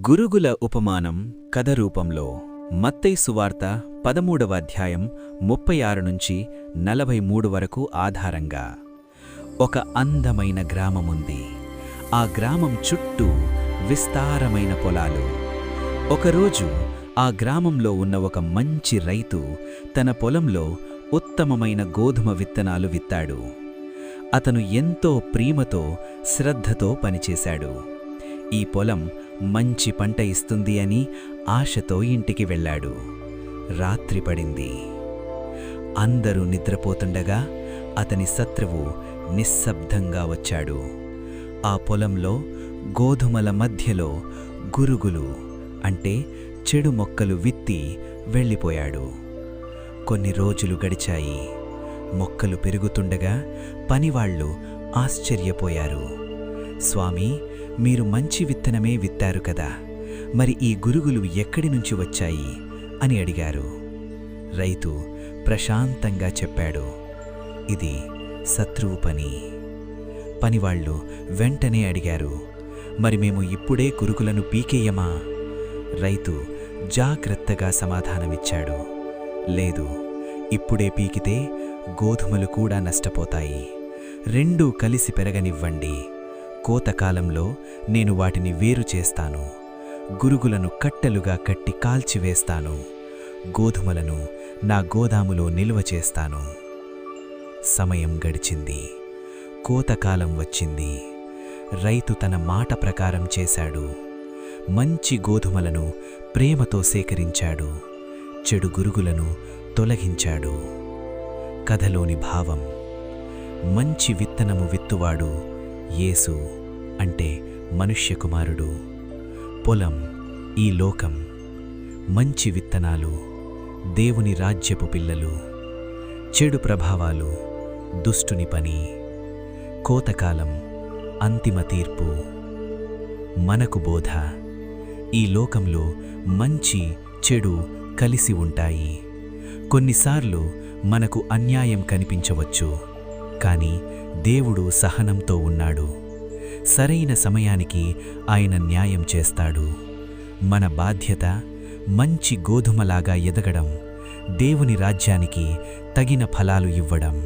గురుగుల ఉపమానం కథ రూపంలో మత్తయి సువార్త 13వ అధ్యాయం 36 నుంచి 43 వరకు ఆధారంగా ఒక అందమైన గ్రామముంది. ఆ గ్రామం చుట్టూ విస్తారమైన పొలాలు. ఒకరోజు ఆ గ్రామంలో ఉన్న ఒక మంచి రైతు తన పొలంలో ఉత్తమమైన గోధుమ విత్తనాలు విత్తాడు. అతను ఎంతో ప్రేమతో శ్రద్ధతో పనిచేశాడు. ఈ పొలం మంచి పంట ఇస్తుంది అని ఆశతో ఇంటికి వెళ్ళాడు. రాత్రి పడింది. అందరూ నిద్రపోతుండగా అతని శత్రువు నిశ్శబ్దంగా వచ్చాడు. ఆ పొలంలో గోధుమల మధ్యలో గురుగులు అంటే చెడు మొక్కలు విత్తి వెళ్ళిపోయాడు. కొన్ని రోజులు గడిచాయి. మొక్కలు పెరుగుతుండగా పనివాళ్లు ఆశ్చర్యపోయారు. స్వామీ, మీరు మంచి విత్తనమే విత్తారు కదా, మరి ఈ గురుగులు ఎక్కడి నుంచి వచ్చాయి అని అడిగారు. రైతు ప్రశాంతంగా చెప్పాడు, ఇది శత్రువు పని. పనివాళ్లు వెంటనే అడిగారు, మరి మేము ఇప్పుడే గురుగులను పీకేయమా? రైతు జాగ్రత్తగా సమాధానమిచ్చాడు, లేదు, ఇప్పుడే పీకితే గోధుమలు కూడా నష్టపోతాయి. రెండూ కలిసి పెరగనివ్వండి. కోతకాలంలో నేను వాటిని వేరు చేస్తాను. గురుగులను కట్టెలుగా కట్టి కాల్చివేస్తాను. గోధుమలను నా గోదాములో నిల్వ చేస్తాను. సమయం గడిచింది. కోతకాలం వచ్చింది. రైతు తన మాట ప్రకారం చేశాడు. మంచి గోధుమలను ప్రేమతో సేకరించాడు. చెడు గురుగులను తొలగించాడు. కథలోని భావం: మంచి విత్తనము విత్తువాడు యేసు, అంటే మనుష్య కుమారుడు. పొలం ఈ లోకం. మంచి విత్తనాలు దేవుని రాజ్యపు పిల్లలు. చెడు ప్రభావాలు దుష్టుని పని. కోతకాలం అంతిమ తీర్పు. మనకు బోధ: ఈ లోకంలో మంచి చెడు కలిసి ఉంటాయి. కొన్నిసార్లు మనకు అన్యాయం కనిపించవచ్చు, కానీ దేవుడు సహనంతో ఉన్నాడు. సరైన సమయానికి ఆయన న్యాయం చేస్తాడు. మన బాధ్యత మంచి గోధుమలాగా ఎదగడం, దేవుని రాజ్యానికి తగిన ఫలాలు ఇవ్వడం.